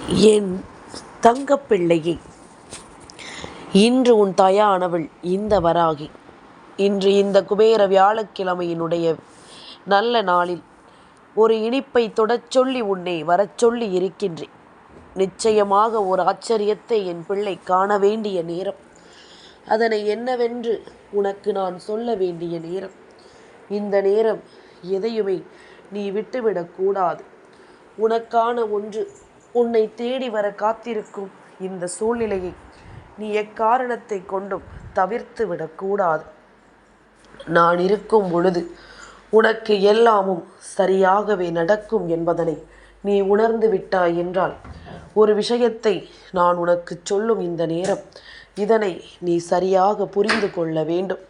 என் தங்கப்பிள்ளையே, இன்று உன் தாயானவள் இந்த வராகி. இன்று இந்த குபேர வியாழக்கிழமையினுடைய நல்ல நாளில் ஒரு இனிப்பை தொடச் சொல்லி உன்னை வரச் சொல்லி இருக்கின்றேன். நிச்சயமாக ஒரு ஆச்சரியத்தை என் பிள்ளை காண வேண்டிய நேரம். அதனை என்னவென்று உனக்கு நான் சொல்ல வேண்டிய நேரம். இந்த நேரம் எதையுமே நீ விட்டுவிடக்கூடாது. உனக்கான ஒன்று உன்னை தேடி வர காத்திருக்கும் இந்த சூழ்நிலையை நீ எக்காரணத்தை கொண்டும் தவிர்த்து விடக்கூடாது. நான் இருக்கும் பொழுது உனக்கு எல்லாமும் சரியாகவே நடக்கும் என்பதனை நீ உணர்ந்து விட்டாய் என்றால், ஒரு விஷயத்தை நான் உனக்கு சொல்லும் இந்த நேரம், இதனை நீ சரியாக புரிந்து கொள்ள வேண்டும்.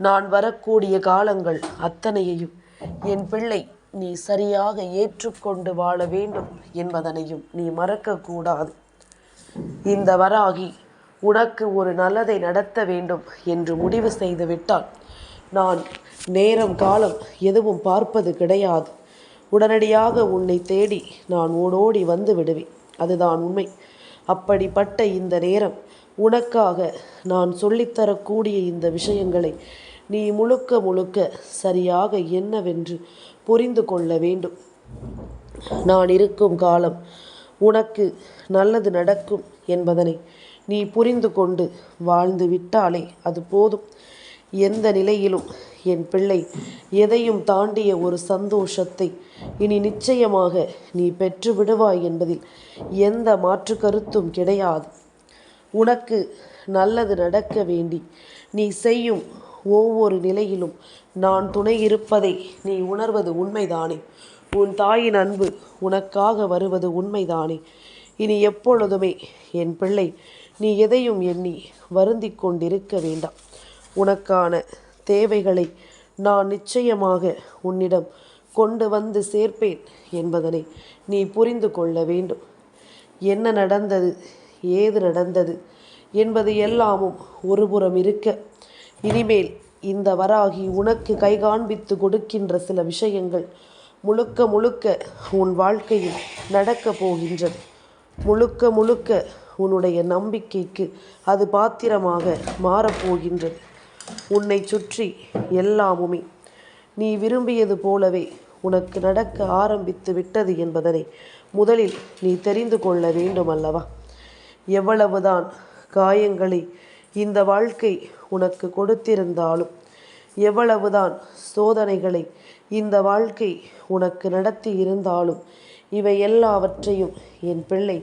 நான் வரக்கூடிய காலங்கள் அத்தனையையும் என் பிள்ளை நீ சரியாக ஏற்றுக்கொண்டு வாழ வேண்டும் என்பதனையும் நீ மறக்கக்கூடாது. இந்த வராகி உனக்கு ஒரு நல்லதை நடத்த வேண்டும் என்று முடிவு செய்து விட்டால், நான் நேரம் காலம் எதுவும் பார்ப்பது கிடையாது. உடனடியாக உன்னை தேடி நான் ஓடோடி வந்து விடுவேன். அதுதான் உண்மை. அப்படிப்பட்ட இந்த நேரம் உனக்காக நான் சொல்லித்தரக்கூடிய இந்த விஷயங்களை நீ முழுக்க முழுக்க சரியாக என்னவென்று புரிந்து கொள்ள வேண்டும். நான் இருக்கும் காலம் உனக்கு நல்லது நடக்கும் என்பதனை நீ புரிந்து கொண்டு வாழ்ந்து விட்டாலே அது போதும். எந்த நிலையிலும் என் பிள்ளை எதையும் தாண்டிய ஒரு சந்தோஷத்தை இனி நிச்சயமாக நீ பெற்று விடுவாய் என்பதில் எந்த மாற்று கருத்தும் கிடையாது. உனக்கு நல்லது நடக்க வேண்டி நீ செய்யும் ஒவ்வொரு நிலையிலும் நான் துணை இருப்பதை நீ உணர்வது உண்மைதானே? உன் தாயின் அன்பு உனக்காக வருவது உண்மைதானே? இனி எப்பொழுதுமே என் பிள்ளை நீ எதையும் எண்ணி வருந்தி கொண்டிருக்க வேண்டாம். உனக்கான தேவைகளை நான் நிச்சயமாக உன்னிடம் கொண்டு வந்து சேர்ப்பேன் என்பதனை நீ புரிந்து கொள்ள வேண்டும். என்ன நடந்தது, ஏது நடந்தது என்பது எல்லாமும் ஒருபுறம் இருக்க, இனிமேல் இந்த வராகி உனக்கு கை காண்பித்து கொடுக்கின்ற சில விஷயங்கள் முழுக்க முழுக்க உன் வாழ்க்கையில் நடக்கப் போகின்றது. முழுக்க முழுக்க உன்னுடைய நம்பிக்கைக்கு அது பாத்திரமாக மாறப்போகின்றது. உன்னை சுற்றி எல்லாமுமே நீ விரும்பியது போலவே உனக்கு நடக்க ஆரம்பித்து விட்டது என்பதனை முதலில் நீ தெரிந்து கொள்ள வேண்டும் அல்லவா? எவ்வளவுதான் காயங்களை இந்த வாழ்க்கை உனக்கு கொடுத்திருந்தாலும், எவ்வளவுதான் சோதனைகளை இந்த வாழ்க்கை உனக்கு நடத்தி இருந்தாலும், இவை எல்லாவற்றையும் என் பிள்ளை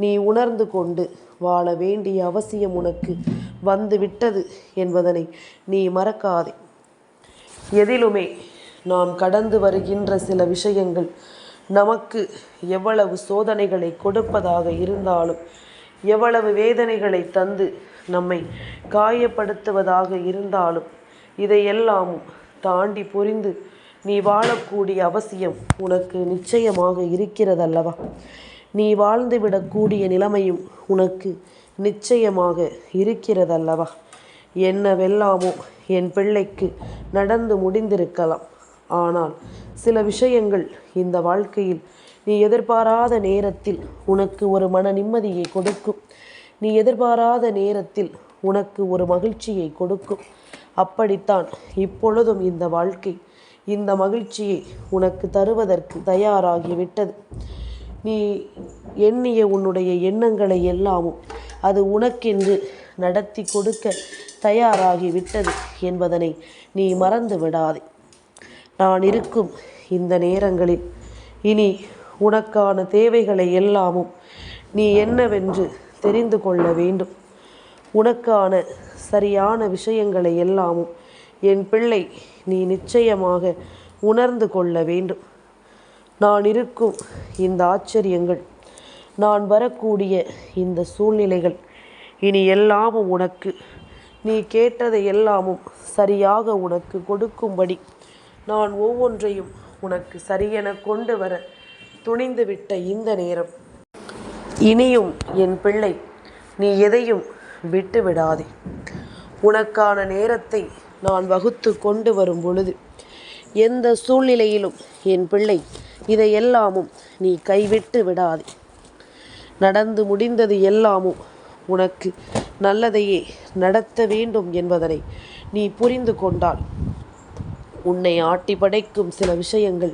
நீ உணர்ந்து கொண்டு வாழ வேண்டிய அவசியம் உனக்கு வந்து விட்டது என்பதனை நீ மறக்காதே. எதிலுமே நாம் கடந்து வருகின்ற சில விஷயங்கள் நமக்கு எவ்வளவு சோதனைகளை கொடுப்பதாக இருந்தாலும், எவ்வளவு வேதனைகளை தந்து நம்மை காயப்படுத்துவதாக இருந்தாலும், இதையெல்லாமும் தாண்டி புரிந்து நீ வாழக்கூடிய அவசியம் உனக்கு நிச்சயமாக இருக்கிறதல்லவா? நீ வாழ்ந்துவிடக்கூடிய நிலைமையும் உனக்கு நிச்சயமாக இருக்கிறதல்லவா? என்னவெல்லாமோ என் பிள்ளைக்கு நடந்து முடிந்திருக்கலாம். ஆனால் சில விஷயங்கள் இந்த வாழ்க்கையில் நீ எதிர்பாராத நேரத்தில் உனக்கு ஒரு மன நிம்மதியை கொடுக்கும். நீ எதிர்பாராத நேரத்தில் உனக்கு ஒரு மகிழ்ச்சியை கொடுக்கும். அப்படித்தான் இப்பொழுதும் இந்த வாழ்க்கை இந்த மகிழ்ச்சியை உனக்கு தருவதற்கு தயாராகிவிட்டது. நீ எண்ணிய உன்னுடைய எண்ணங்களை எல்லாமும் அது உனக்கென்று நடத்தி கொடுக்க தயாராகிவிட்டது என்பதனை நீ மறந்து விடாதே. நான் இருக்கும் இந்த நேரங்களில் இனி உனக்கான தேவைகளை எல்லாமும் நீ என்னவென்று தெரிந்து கொள்ள வேண்டும். உனக்கான சரியான விஷயங்களை எல்லாமும் என் பிள்ளை நீ நிச்சயமாக உணர்ந்து கொள்ள வேண்டும். நான் இருக்கும் இந்த ஆச்சரியங்கள், நான் வரக்கூடிய இந்த சூழ்நிலைகள் இனி எல்லாமும் உனக்கு நீ கேட்டதை எல்லாமும் சரியாக உனக்கு கொடுக்கும்படி நான் ஒவ்வொன்றையும் உனக்கு சரியென கொண்டு வர துணிந்துவிட்ட இந்த நேரம், இனியும் என் பிள்ளை நீ எதையும் விட்டு விடாதே. உனக்கான நேரத்தை நான் வகுத்து கொண்டு வரும் பொழுது எந்த சூழ்நிலையிலும் என் பிள்ளை இதையெல்லாமும் நீ கைவிட்டு விடாதே. நடந்து முடிந்தது எல்லாமும் உனக்கு நல்லதையே நடத்த வேண்டும் என்பதனை நீ புரிந்து கொண்டால் உன்னை ஆட்டி படைக்கும் சில விஷயங்கள்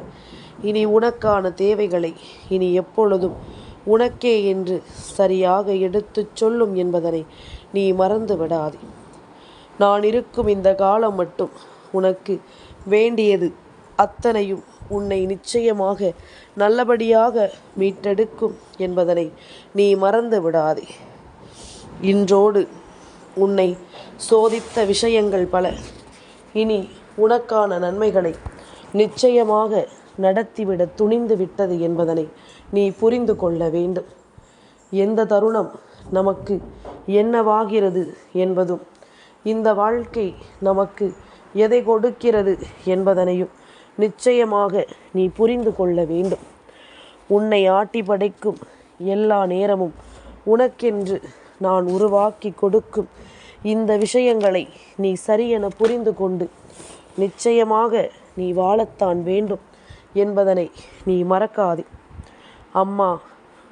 இனி உனக்கான தேவைகளை இனி எப்பொழுதும் உனக்கே என்று சரியாக எடுத்துச் சொல்லும் என்பதனை நீ மறந்து விடாதே. நான் இருக்கும் இந்த காலம் மட்டும் உனக்கு வேண்டியது அத்தனையும் உன்னை நிச்சயமாக நல்லபடியாக மீட்டெடுக்கும் என்பதனை நீ மறந்து விடாதே. இன்றோடு உன்னை சோதித்த விஷயங்கள் பல இனி உனக்கான நன்மைகளை நிச்சயமாக நடத்திவிட துணிந்து விட்டது என்பதனை நீ புரிந்து கொள்ள வேண்டும். எந்த தருணம் நமக்கு என்னவாகிறது என்பதும் இந்த வாழ்க்கை நமக்கு எதை கொடுக்கிறது என்பதனையும் நிச்சயமாக நீ புரிந்து கொள்ள வேண்டும். உன்னை ஆட்டி படைக்கும் எல்லா நேரமும் உனக்கென்று நான் உருவாக்கி கொடுக்கும் இந்த விஷயங்களை நீ சரியென புரிந்து கொண்டு நிச்சயமாக நீ வாழத்தான் வேண்டும் என்பதனை நீ மறக்காதே. அம்மா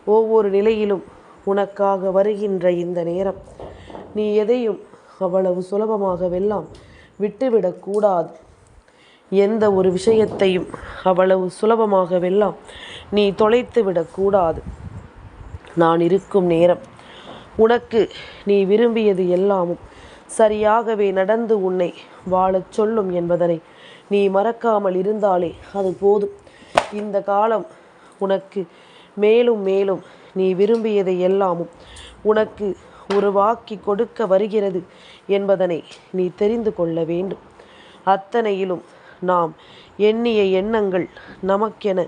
ஒவ்வொரு நிலையிலும் உனக்காக வருகின்ற இந்த நேரம் நீ எதையும் அவ்வளவு சுலபமாகவெல்லாம் விட்டுவிடக்கூடாது. எந்த ஒரு விஷயத்தையும் அவ்வளவு சுலபமாகவெல்லாம் நீ தொலைத்து விடக்கூடாது. நான் இருக்கும் நேரம் உனக்கு நீ விரும்பியது எல்லாமும் சரியாகவே நடந்து உன்னை வாழச் சொல்லும் என்பதனை நீ மறக்காமல் இருந்தாலே அது போதும். இந்த காலம் உனக்கு மேலும் மேலும் நீ விரும்பியதை எல்லாமும் உனக்கு உருவாக்கி கொடுக்க வருகிறது என்பதனை நீ தெரிந்து கொள்ள வேண்டும். அத்தனையிலும் நாம் எண்ணிய எண்ணங்கள் நமக்கென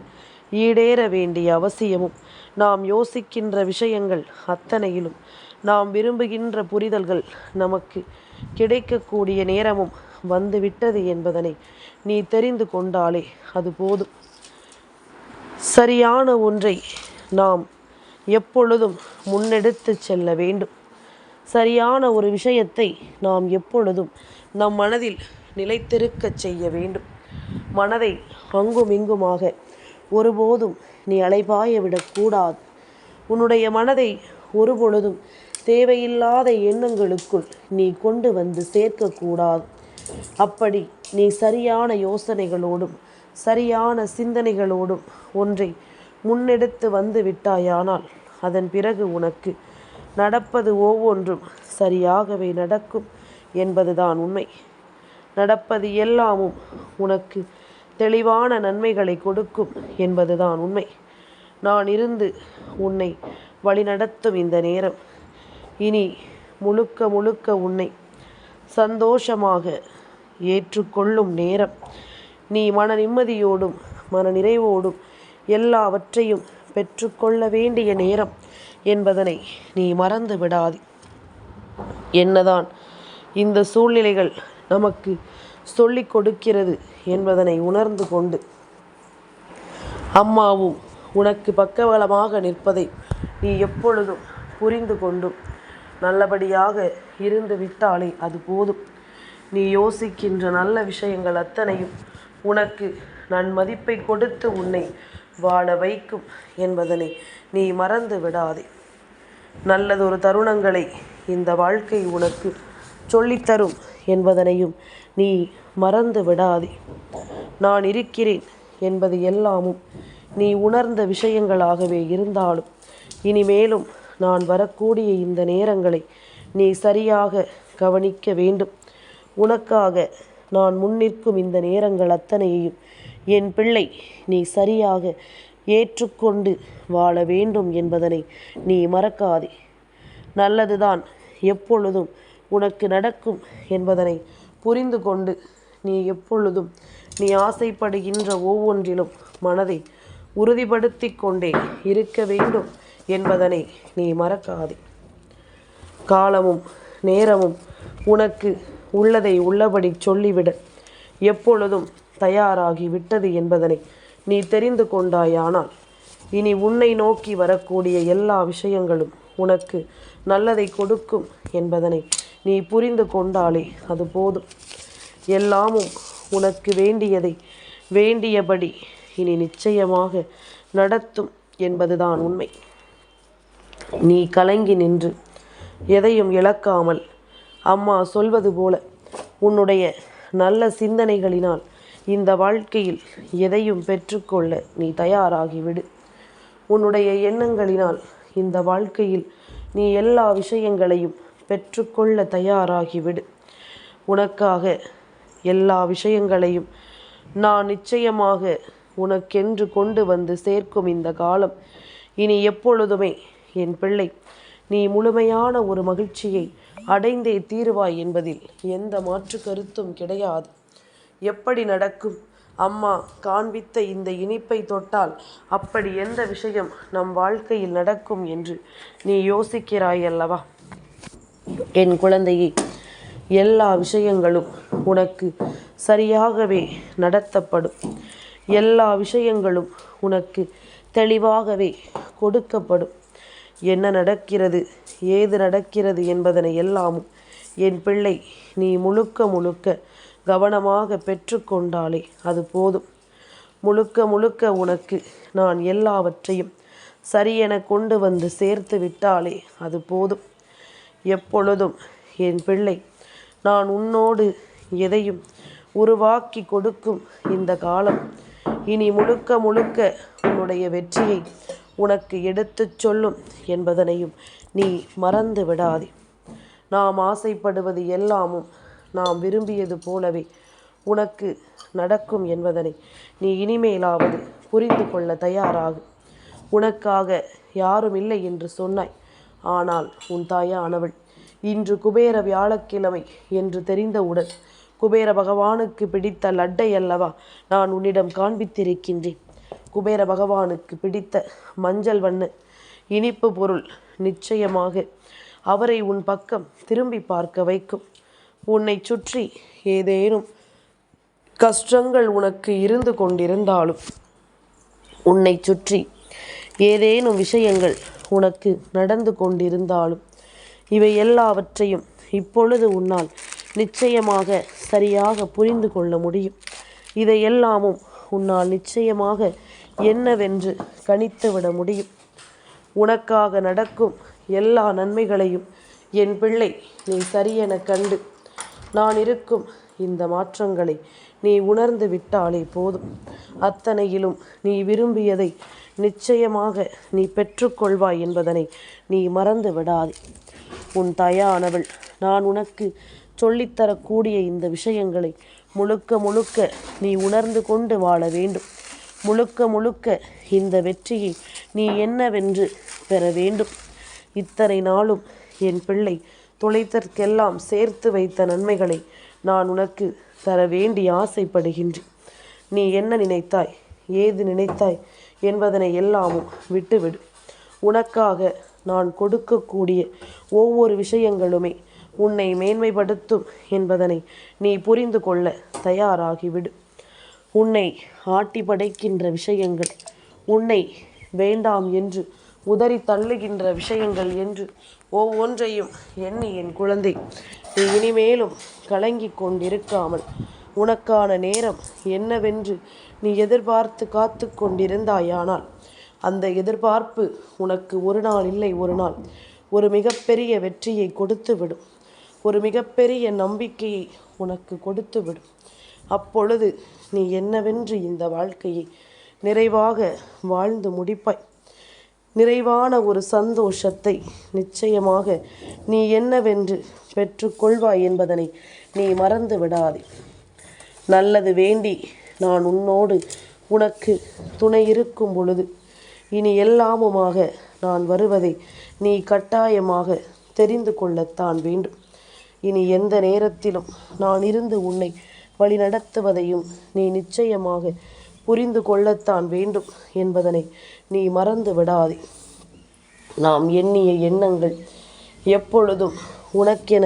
ஈடேற வேண்டிய அவசியமும் நாம் யோசிக்கின்ற விஷயங்கள் அத்தனையிலும் நாம் விரும்புகின்ற புரிதல்கள் நமக்கு கிடைக்கக்கூடிய நேரமும் வந்துவிட்டது என்பதனை நீ தெரிந்து கொண்டாலே அது போதும். சரியான ஒன்றை நாம் எப்பொழுதும் முன்னெடுத்து செல்ல வேண்டும். சரியான ஒரு விஷயத்தை நாம் எப்பொழுதும் நம் மனதில் நிலைத்திருக்கச் செய்ய வேண்டும். மனதை அங்கும் இங்குமாக ஒருபோதும் நீ அலைபாய விடக்கூடாது. உன்னுடைய மனதை ஒருபொழுதும் தேவையில்லாத எண்ணங்களுக்குள் நீ கொண்டு வந்து சேர்க்கக்கூடாது. அப்படி நீ சரியான யோசனைகளோடும் சரியான சிந்தனைகளோடும் ஒன்றை முன்னெடுத்து வந்து விட்டாயானால் அதன் பிறகு உனக்கு நடப்பது ஒவ்வொன்றும் சரியாகவே நடக்கும் என்பதுதான் உண்மை. நடப்பது எல்லாமும் உனக்கு தெளிவான நன்மைகளை கொடுக்கும் என்பதுதான் உண்மை. நான் இருந்து உன்னை வழிநடத்தும் இந்த நேரம் இனி முழுக்க முழுக்க உன்னை சந்தோஷமாக ஏற்றுக்கொள்ளும் நேரம். நீ மன நிம்மதியோடும் மன நிறைவோடும் எல்லாவற்றையும் பெற்றுக்கொள்ள வேண்டிய நேரம் என்பதனை நீ மறந்து விடாதே. என்னதான் இந்த சூழ்நிலைகள் நமக்கு சொல்லிக் கொடுக்கிறது என்பதனை உணர்ந்து கொண்டு அம்மாவும் உனக்கு பக்கபலமாக நிற்பதை நீ எப்பொழுதும் புரிந்து கொண்டும் நல்லபடியாக இருந்து விட்டாலே அது போதும். நீ யோசிக்கின்ற நல்ல விஷயங்கள் அத்தனையும் உனக்கு நன்மதிப்பை கொடுத்து உன்னை வாழ வைக்கும் என்பதனை நீ மறந்து விடாதே. நல்லதொரு தருணங்களை இந்த வாழ்க்கை உனக்கு சொல்லித்தரும் என்பதனையும் நீ மறந்து விடாதே. நான் இருக்கிறேன் என்பது எல்லாமும் நீ உணர்ந்த விஷயங்களாகவே இருந்தாலும் இனிமேலும் நான் வரக்கூடிய இந்த நேரங்களை நீ சரியாக கவனிக்க வேண்டும். உனக்காக நான் முன்னிற்கும் இந்த நேரங்கள் அத்தனையையும் என் பிள்ளை நீ சரியாக ஏற்றுக்கொண்டு வாழ வேண்டும் என்பதனை நீ மறக்காதே. நல்லதுதான் எப்பொழுதும் உனக்கு நடக்கும் என்பதனை புரிந்து கொண்டு நீ எப்பொழுதும் நீ ஆசைப்படுகின்ற ஒவ்வொன்றிலும் மனதை உறுதிப்படுத்தி கொண்டே இருக்க வேண்டும் என்பதனை நீ மறக்காதே. காலமும் நேரமும் உனக்கு உள்ளதை உள்ளபடி சொல்லிவிட எப்பொழுதும் தயாராகி விட்டது என்பதனை நீ தெரிந்து கொண்டாயானால் இனி உன்னை நோக்கி வரக்கூடிய எல்லா விஷயங்களும் உனக்கு நல்லதை கொடுக்கும் என்பதனை நீ புரிந்து கொண்டாலே அது போதும். எல்லாமும் உனக்கு வேண்டியதை வேண்டியபடி இனி நிச்சயமாக நடத்தும் என்பதுதான் உண்மை. நீ கலங்கி நின்று எதையும் இழக்காமல் அம்மா சொல்வது போல உன்னுடைய நல்ல சிந்தனைகளினால் இந்த வாழ்க்கையில் எதையும் பெற்றுக்கொள்ள நீ தயாராகிவிடு. உன்னுடைய எண்ணங்களினால் இந்த வாழ்க்கையில் நீ எல்லா விஷயங்களையும் பெற்றுக்கொள்ள தயாராகிவிடு. உனக்காக எல்லா விஷயங்களையும் நான் நிச்சயமாக உனக்கென்று கொண்டு வந்து சேர்க்கும் இந்த காலம் இனி எப்பொழுதுமே என் பிள்ளை நீ முழுமையான ஒரு மகிழ்ச்சியை அடைந்தே தீருவாய் என்பதில் எந்த மாற்று கருத்தும் கிடையாது. எப்படி நடக்கும்? அம்மா காண்பித்த இந்த இனிப்பை தொட்டால் அப்படி எந்த விஷயம் நம் வாழ்க்கையில் நடக்கும் என்று நீ யோசிக்கிறாய் அல்லவா? என் குழந்தையே, எல்லா விஷயங்களும் உனக்கு சரியாகவே நடத்தப்படும். எல்லா விஷயங்களும் உனக்கு தெளிவாகவே கொடுக்கப்படும். என்ன நடக்கிறது, ஏது நடக்கிறது என்பதனை எல்லாமும் என் பிள்ளை நீ முழுக்க முழுக்க கவனமாக பெற்றுக்கொண்டாலே அது போதும். முழுக்க முழுக்க உனக்கு நான் எல்லாவற்றையும் சரியென கொண்டு வந்து சேர்த்து விட்டாலே அது போதும். எப்பொழுதும் என் பிள்ளை நான் உன்னோடு எதையும் உருவாக்கி கொடுக்கும் இந்த காலம் இனி முழுக்க முழுக்க உன்னுடைய வெற்றியை உனக்கு எடுத்துச் சொல்லும் என்பதனையும் நீ மறந்து விடாதே. நாம் ஆசைப்படுவது எல்லாமும் நாம் விரும்பியது போலவே உனக்கு நடக்கும் என்பதனை நீ இனிமேலாவது புரிந்து கொள்ள தயாராகு. உனக்காக யாரும் இல்லை என்று சொன்னாய். ஆனால் உன் தாயானவள் இன்று குபேர வியாழக்கிழமை என்று தெரிந்தவுடன் குபேர பகவானுக்கு பிடித்த லட்டை அல்லவா நான் உன்னிடம் காண்பித்திருக்கின்றேன். குபேர பகவானுக்கு பிடித்த மஞ்சள் வண்ண இனிப்பு பொருள் நிச்சயமாக அவரை உன் பக்கம் திரும்பி பார்க்க வைக்கும். உன்னை சுற்றி ஏதேனும் கஷ்டங்கள் உனக்கு இருந்து கொண்டிருந்தாலும், உன்னை சுற்றி ஏதேனும் விஷயங்கள் உனக்கு நடந்து கொண்டிருந்தாலும், இவை எல்லாவற்றையும் இப்பொழுது உன்னால் நிச்சயமாக சரியாக புரிந்து கொள்ள முடியும். இதையெல்லாமும் உன்னால் நிச்சயமாக என்னவென்று கணித்துவிட முடியும். உனக்காக நடக்கும் எல்லா நன்மைகளையும் என் பிள்ளை நீ சரியென கண்டு நான் இருக்கும் இந்த மாற்றங்களை நீ உணர்ந்து விட்டாலே போதும். அத்தனையிலும் நீ விரும்பியதை நிச்சயமாக நீ பெற்றுக்கொள்வாய் என்பதனை நீ மறந்து விடாதே. உன் தாயானவள் நான் உனக்கு சொல்லித்தரக்கூடிய இந்த விஷயங்களை முழுக்க முழுக்க நீ உணர்ந்து கொண்டு வாழ வேண்டும். முழுக்க முழுக்க இந்த வெற்றியை நீ என்னவென்று பெற வேண்டும். இத்தனை நாளும் என் பிள்ளை தொலைத்தற்கெல்லாம் சேர்த்து வைத்த நன்மைகளை நான் உனக்கு தர வேண்டி ஆசைப்படுகின்றேன். நீ என்ன நினைத்தாய், ஏது நினைத்தாய் என்பதனை எல்லாமும் விட்டுவிடு. உனக்காக நான் கொடுக்கக்கூடிய ஒவ்வொரு விஷயங்களுமே உன்னை மேன்மைப்படுத்தும் என்பதனை நீ புரிந்து கொள்ள தயாராகிவிடு. உன்னை ஆட்டி படைக்கின்ற விஷயங்கள், உன்னை வேண்டாம் என்று உதறி தள்ளுகின்ற விஷயங்கள் என்று ஒவ்வொன்றையும் எண்ணி என் குழந்தை நீ இனிமேலும் கலங்கி கொண்டிருக்காமல் உனக்கான நேரம் என்னவென்று நீ எதிர்பார்த்து காத்து கொண்டிருந்தாயானால் அந்த எதிர்பார்ப்பு உனக்கு ஒரு நாள் இல்லை ஒரு நாள் ஒரு மிகப்பெரிய வெற்றியை கொடுத்து விடும். ஒரு மிகப்பெரிய நம்பிக்கையை உனக்கு கொடுத்து விடும். அப்பொழுது நீ என்னவென்று இந்த வாழ்க்கையை நிறைவாக வாழ்ந்து முடிப்பாய். நிறைவான ஒரு சந்தோஷத்தை நிச்சயமாக நீ என்னவென்று பெற்றுக்கொள்வாய் என்பதனை நீ மறந்து விடாதே. நல்லது வேண்டி நான் உன்னோடு உனக்கு துணை இருக்கும் பொழுது இனி எல்லாமுமாக நான் வருவதை நீ கட்டாயமாக தெரிந்து கொள்ளத்தான் வேண்டும். இனி எந்த நேரத்திலும் நான் இருந்து உன்னை வழிநடத்துவதையும் நீ நிச்சயமாக புரிந்து கொள்ளத்தான் வேண்டும் என்பதனை நீ மறந்து விடாதே. நாம் எண்ணிய எண்ணங்கள் எப்பொழுதும் உனக்கென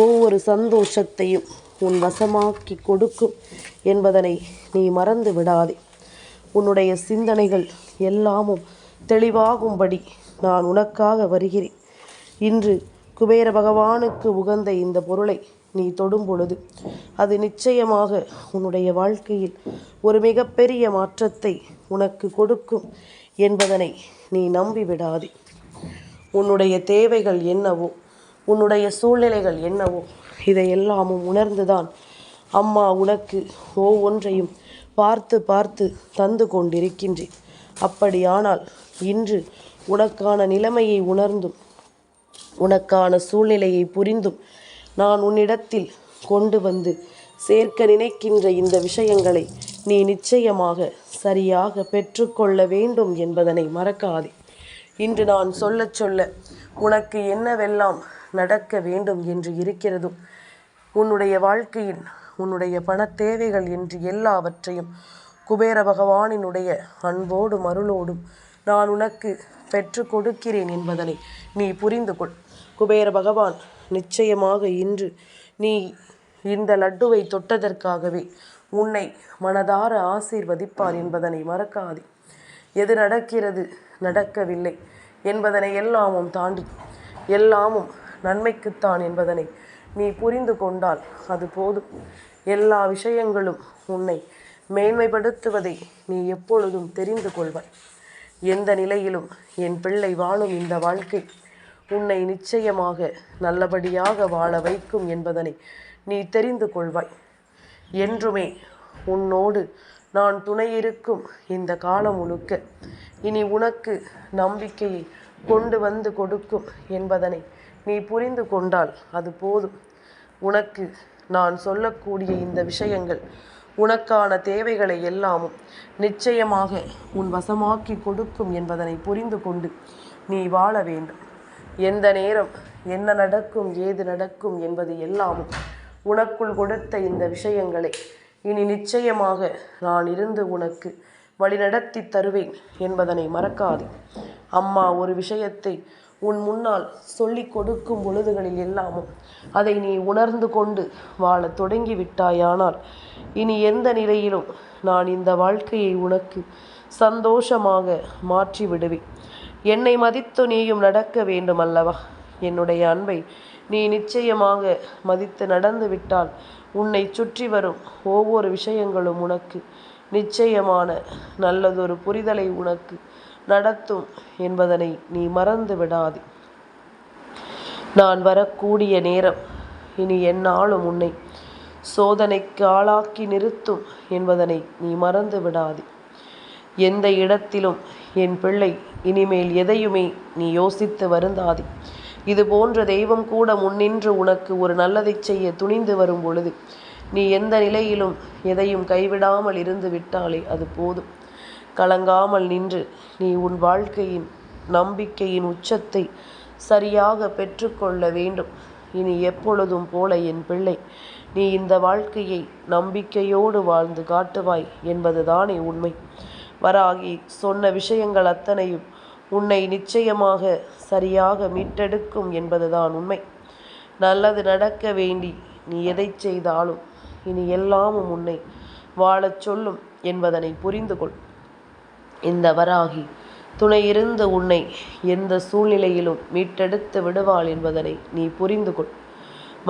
ஒவ்வொரு சந்தோஷத்தையும் உன் வசமாக்கி கொடுக்கும் என்பதனை நீ மறந்து விடாதே. உன்னுடைய சிந்தனைகள் எல்லாமும் தெளிவாகும்படி நான் உனக்காக வருகிறேன். இன்று குபேர பகவானுக்கு உகந்த இந்த பொருளை நீ தொடும் பொழுது அது நிச்சயமாக உன்னுடைய வாழ்க்கையில் ஒரு மிகப்பெரிய மாற்றத்தை உனக்கு கொடுக்கும் என்பதனை நீ நம்பிவிடாதே. உன்னுடைய தேவைகள் என்னவோ, உன்னுடைய சூழ்நிலைகள் என்னவோ, இதையெல்லாமும் உணர்ந்துதான் அம்மா உனக்கு ஒவ்வொன்றையும் பார்த்து பார்த்து தந்து கொண்டிருக்கின்றேன். அப்படியானால் இன்று உனக்கான நிலைமையை உணர்ந்தும் உனக்கான சூழ்நிலையை புரிந்தும் நான் உன்னிடத்தில் கொண்டு வந்து சேர்க்க நினைக்கின்ற இந்த விஷயங்களை நீ நிச்சயமாக சரியாக பெற்றுக்கொள்ள வேண்டும் என்பதனை மறக்காதே. இன்று நான் சொல்ல சொல்ல உனக்கு என்னவெல்லாம் நடக்க வேண்டும் என்று இருக்கிறதோ, உன்னுடைய வாழ்க்கையில் உன்னுடைய பண தேவைகள் என்று எல்லாவற்றையும் குபேர பகவானினுடைய அன்போடும் அருளோடும் நான் உனக்கு பெற்று கொடுக்கிறேன் என்பதனை நீ புரிந்து கொள். குபேர பகவான் நிச்சயமாக இன்று நீ இந்த லட்டுவை தொட்டதற்காகவே உன்னை மனதார ஆசீர்வதிப்பார் என்பதனை மறக்காதே. எது நடக்கிறது நடக்கவில்லை என்பதனை எல்லாமும் தாண்டி எல்லாமும் நன்மைக்குத்தான் என்பதனை நீ புரிந்து கொண்டால் அது போதும். எல்லா விஷயங்களும் உன்னை மேன்மைப்படுத்துவதை நீ எப்பொழுதும் தெரிந்து கொள்வாய். எந்த நிலையிலும் என் பிள்ளை வாழும் இந்த வாழ்க்கை உன்னை நிச்சயமாக நல்லபடியாக வாழ வைக்கும் என்பதனை நீ தெரிந்து கொள்வாய். என்றுமே உன்னோடு நான் துணையிருக்கும் இந்த காலம் முழுக்க இனி உனக்கு நம்பிக்கையை கொண்டு வந்து கொடுக்கும் என்பதனை நீ புரிந்து கொண்டால் அது போதும். உனக்கு நான் சொல்லக்கூடிய இந்த விஷயங்கள் உனக்கான தேவைகளை எல்லாமும் நிச்சயமாக உன் வசமாக்கி கொடுக்கும் என்பதனை புரிந்து கொண்டு நீ வாழ வேண்டும். எந்த நேரம் என்ன நடக்கும் ஏது நடக்கும் என்பது எல்லாமும் உனக்குள் கொடுத்த இந்த விஷயங்களை இனி நிச்சயமாக நான் இருந்து உனக்கு வழிநடத்தி தருவேன் என்பதனை மறக்காதே. அம்மா ஒரு விஷயத்தை உன் முன்னால் சொல்லி கொடுக்கும் பொழுதுகளில் எல்லாமும் அதை நீ உணர்ந்து கொண்டு வாழ தொடங்கிவிட்டாயானால் இனி எந்த நிலையிலும் நான் இந்த வாழ்க்கையை உனக்கு சந்தோஷமாக மாற்றி விடுவேன். என்னை மதித்து நீயும் நடக்க வேண்டும் அல்லவா? என்னுடைய அன்பை நீ நிச்சயமாக மதித்து நடந்து விட்டால் உன்னை சுற்றி வரும் ஒவ்வொரு விஷயங்களும் உனக்கு நிச்சயமான நல்லதொரு புரிதலை உனக்கு நடத்தும் என்பதனை நீ மறந்து விடாதே. நான் வரக்கூடிய நேரம் இனி எந்நாளும் உன்னை சோதனைக்கு ஆளாக்கி நிறுத்தும் என்பதனை நீ மறந்து விடாதே. எந்த இடத்திலும் என் பிள்ளை இனிமேல் எதையுமே நீ யோசித்து வருந்தாதே. இது போன்ற தெய்வம் கூட முன்னின்று உனக்கு ஒரு நல்லதை செய்ய துணிந்து வரும் பொழுது நீ எந்த நிலையிலும் எதையும் கைவிடாமல் இருந்து விட்டாலே அது போதும். கலங்காமல் நின்று நீ உன் வாழ்க்கையின் நம்பிக்கையின் உச்சத்தை சரியாக பெற்றுக்கொள்ள வேண்டும். இனி எப்பொழுதும் போல என் பிள்ளை நீ இந்த வாழ்க்கையை நம்பிக்கையோடு வாழ்ந்து காட்டுவாய் என்பதுதானே உண்மை. வராகி சொன்ன விஷயங்கள் அத்தனையும் உன்னை நிச்சயமாக சரியாக மீட்டெடுக்கும் என்பதுதான் உண்மை. நல்லது நடக்க வேண்டி நீ எதை செய்தாலும் இனி எல்லாமும் உன்னை வாழச் சொல்லும் என்பதனை புரிந்து கொள். இந்த வராகி துணையிருந்து உன்னை எந்த சூழ்நிலையிலும் மீட்டெடுத்து விடுவாள் என்பதனை நீ புரிந்து கொள்.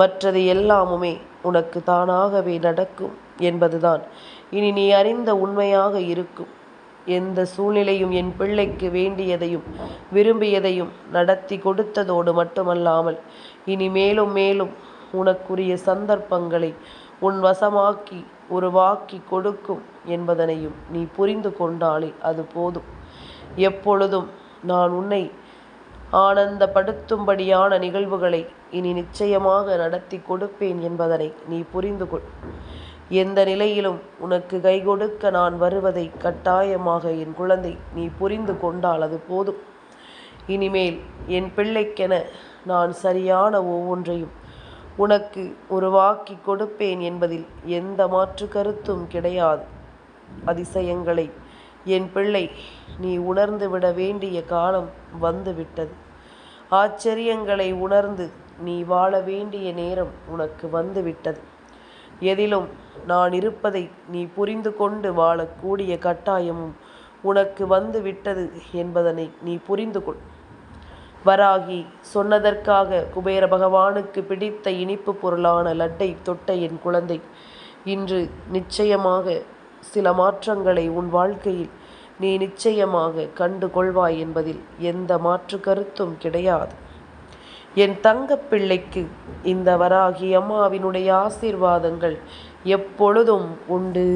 மற்றது எல்லாமுமே உனக்கு தானாகவே நடக்கும் என்பதுதான் இனி நீ அறிந்த உண்மையாக இருக்கும். எந்த சூழ்நிலையும் என் பிள்ளைக்கு வேண்டியதையும் விரும்பியதையும் நடத்தி கொடுத்ததோடு மட்டுமல்லாமல் இனி மேலும் மேலும் உனக்குரிய சந்தர்ப்பங்களை உன் வசமாக்கி உருவாக்கி கொடுக்கும் என்பதனையும் நீ புரிந்து கொண்டாலே அது போதும். எப்பொழுதும் நான் உன்னை ஆனந்தப்படுத்தும்படியான நிகழ்வுகளை இனி நிச்சயமாக நடத்தி கொடுப்பேன் என்பதனை நீ புரிந்து கொள். எந்த நிலையிலும் உனக்கு கை கொடுக்க நான் வருவதை கட்டாயமாக என் குழந்தை நீ புரிந்து கொண்டால் அது போதும். இனிமேல் என் பிள்ளைக்கென நான் சரியான ஒவ்வொன்றையும் உனக்கு உருவாக்கி கொடுப்பேன் என்பதில் எந்த மாற்று கருத்தும் கிடையாது. அதிசயங்களை என் பிள்ளை நீ உணர்ந்து விட வேண்டிய காலம் வந்துவிட்டது. ஆச்சரியங்களை உணர்ந்து நீ வாழ வேண்டிய நேரம் உனக்கு வந்துவிட்டது. எதிலும் நான் இருப்பதை நீ புரிந்து கொண்டு வாழக்கூடிய கட்டாயமும் உனக்கு வந்து விட்டது என்பதனை நீ புரிந்து கொள். வராகி சொன்னதற்காக குபேர பகவானுக்கு பிடித்த இனிப்பு பொருளான லட்டை தொட்ட என் குழந்தை இன்று நிச்சயமாக சில மாற்றங்களை உன் வாழ்க்கையில் நீ நிச்சயமாக கண்டு கொள்வாய் என்பதில் எந்த மாற்று கருத்தும் கிடையாது. என் தங்கப்பிள்ளைக்கு இந்த வராகி அம்மாவினுடைய ஆசீர்வாதங்கள் எப்பொழுதும் உண்டு.